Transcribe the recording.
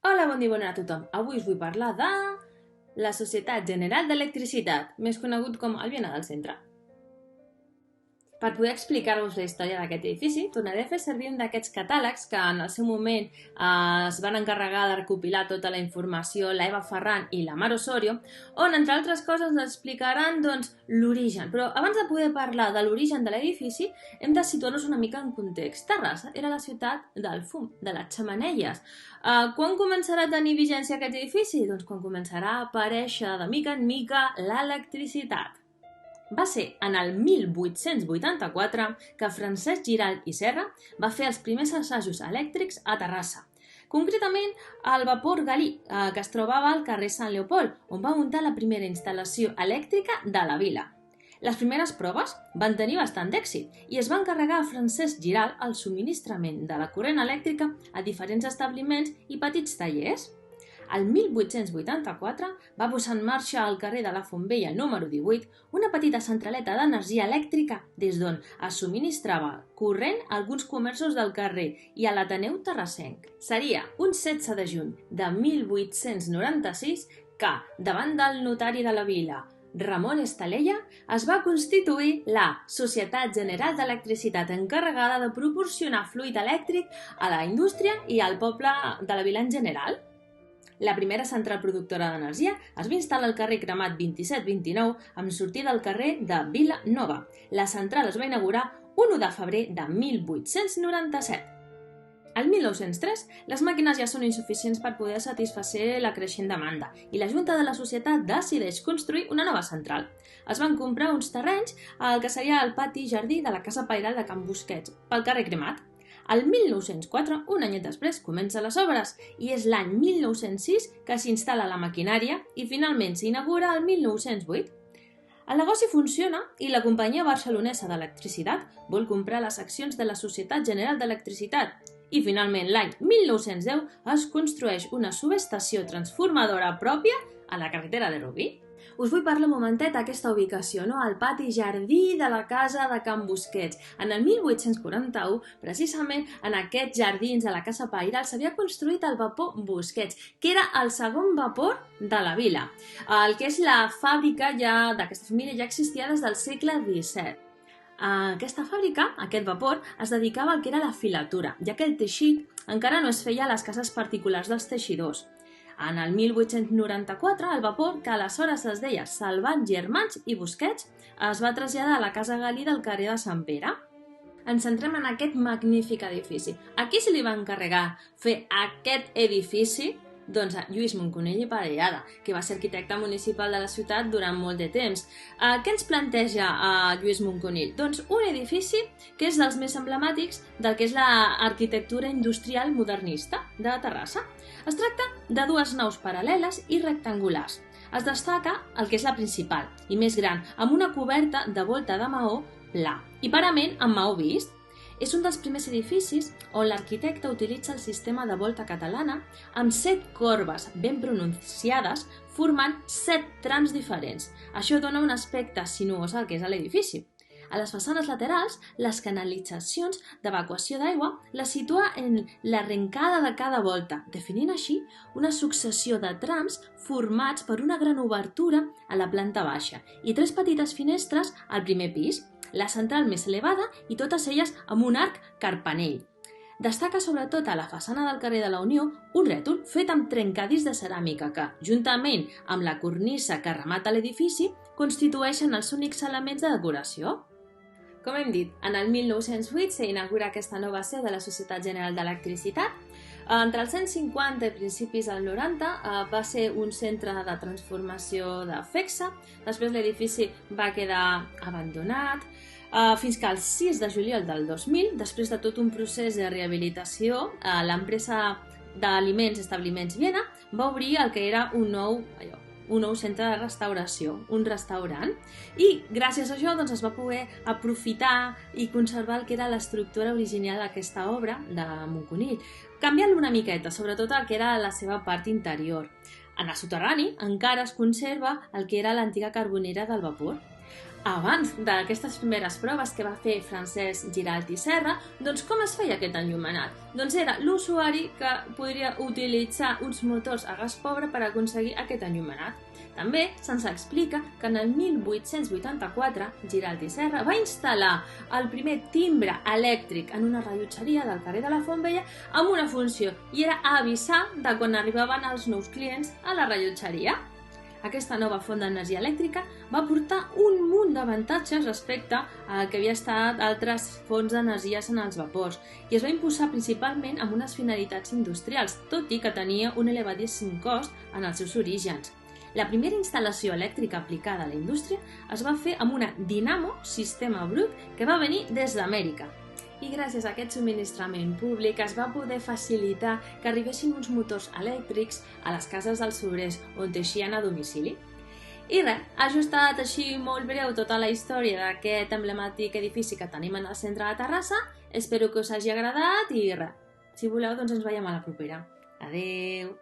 Hola, bon dia, bona nit a tothom. Avui us vull parlar de la Societat General d'Electricitat, més conegut com el Viena del Centre. Per poder explicar-vos la història d'aquest edifici, tornaré a fer servir un d'aquests catàlegs que en el seu moment es van encarregar de recopilar tota la informació la Eva Ferran i la Mar Osorio, on, entre altres coses, ens explicaran l'origen. Però abans de poder parlar de l'origen de l'edifici, hem de situar-nos una mica en context. Terrassa era la ciutat del fum, de les xemeneies. Quan començarà a tenir vigència aquest edifici? Doncs quan començarà a aparèixer de mica en mica l'electricitat. Va ser en el 1884 que Francesc Giralt i Serra va fer els primers assajos elèctrics a Terrassa. Concretament, al vapor Galí, que es trobava al carrer Sant Leopold, on va muntar la primera instal·lació elèctrica de la vila. Les primeres proves van tenir bastant d'èxit i es va encarregar a Francesc Giralt el subministrament de la corrent elèctrica a diferents establiments i petits tallers. El 1884 va posar en marxa al carrer de la Fontvella número 18 una petita centraleta d'energia elèctrica des d'on es subministrava corrent a alguns comerços del carrer i a l'Ateneu terrassenc. Seria un 16 de juny de 1896 que, davant del notari de la vila, Ramon Estalella, es va constituir la Societat General d'Electricitat encarregada de proporcionar fluid elèctric a la indústria i al poble de la vila en general. La primera central productora d'energia es va instal·lar al carrer Cremat 27-29 amb sortida al carrer de Vila Nova. La central es va inaugurar 1 de febrer de 1897. Al 1903, les màquines ja són insuficients per poder satisfer la creixent demanda i la Junta de la Societat decideix construir una nova central. Es van comprar uns terrenys al que seria el pati-jardí de la Casa Pairal de Can Busquets, pel carrer Cremat. El 1904, un anyet després, comencen les obres i és l'any 1906 que s'instal·la la maquinària i finalment s'inaugura el 1908. El negoci funciona i la companyia barcelonesa d'electricitat vol comprar les accions de la Societat General d'Electricitat i finalment l'any 1910 es construeix una subestació transformadora pròpia a la carretera de Rubí. Us vull parlar un momentet d'aquesta ubicació, al pati-jardí de la casa de Can Busquets. En el 1841, precisament en aquests jardins de la Casa Pairal, s'havia construït el vapor Busquets, que era el segon vapor de la vila. El que és la fàbrica d'aquesta família ja existia des del segle XVII. Aquesta fàbrica, aquest vapor, es dedicava al que era la filatura, ja que el teixit encara no es feia a les cases particulars dels teixidors. En el 1894, el vapor, que aleshores es deia Salvant Germans i Busquets, es va traslladar a la Casa Galí del carrer de Sant Pere. Ens centrem en aquest magnífic edifici. A qui se li va encarregar fer aquest edifici? Doncs a Lluís Muncunill i Parellada, que va ser arquitecte municipal de la ciutat durant molt de temps. Què ens planteja Lluís Muncunill? Doncs un edifici que és dels més emblemàtics del que és l'arquitectura industrial modernista de Terrassa. Es tracta de dues naus paral·leles i rectangulars. Es destaca el que és la principal i més gran, amb una coberta de volta de maó pla i parament amb maó vist. És un dels primers edificis on l'arquitecte utilitza el sistema de volta catalana amb 7 corbes ben pronunciades formant 7 trams diferents. Això dona un aspecte sinuós al que és l'edifici. A les façanes laterals, les canalitzacions d'evacuació d'aigua les situa en l'arrencada de cada volta, definint així una successió de trams formats per una gran obertura a la planta baixa i 3 petites finestres al primer pis, la central més elevada i totes elles amb un arc carpanell. Destaca sobretot a la façana del carrer de la Unió un rètol fet amb trencadís de ceràmica que, juntament amb la cornisa que remata l'edifici, constitueixen els únics elements de decoració. Com hem dit, en el 1908 s'inaugura aquesta nova seu de la Societat General d'Electricitat. Entre els anys 50 i principis del 90 va ser un centre de transformació de FEXA, després l'edifici va quedar abandonat, fins que el 6 de juliol del 2000, després de tot un procés de rehabilitació, l'empresa d'aliments Establiments Viena va obrir el que era un nou centre de restauració, un restaurant, i gràcies a això es va poder aprofitar i conservar el que era l'estructura original d'aquesta obra de Muncunill, canviant-lo una miqueta, sobretot el que era la seva part interior. En el soterrani encara es conserva el que era l'antiga carbonera del vapor. Abans d'aquestes primeres proves que va fer Francesc Giralt i Serra, doncs com es feia aquest enllumenat? Doncs era l'usuari que podria utilitzar uns motors a gas pobre per aconseguir aquest enllumenat. També se'ns explica que en el 1884 Giralt i Serra va instal·lar el primer timbre elèctric en una rellotgeria del carrer de la Font Vella amb una funció, i era avisar de quan arribaven els nous clients a la rellotgeria. Aquesta nova font d'energia elèctrica va portar un munt d'avantatges respecte al que havia estat altres fonts d'energies en els vapors i es va imposar principalment amb unes finalitats industrials, tot i que tenia un elevadíssim cost en els seus orígens. La primera instal·lació elèctrica aplicada a la indústria es va fer amb una dinamo sistema brut que va venir des d'Amèrica. I gràcies a aquest subministrament públic es va poder facilitar que arribessin uns motors elèctrics a les cases dels obrers on teixien a domicili. I res, ha estat així molt breu tota la història d'aquest emblemàtic edifici que tenim en el centre de Terrassa. Espero que us hagi agradat i res, si voleu doncs ens veiem a la propera. Adeu!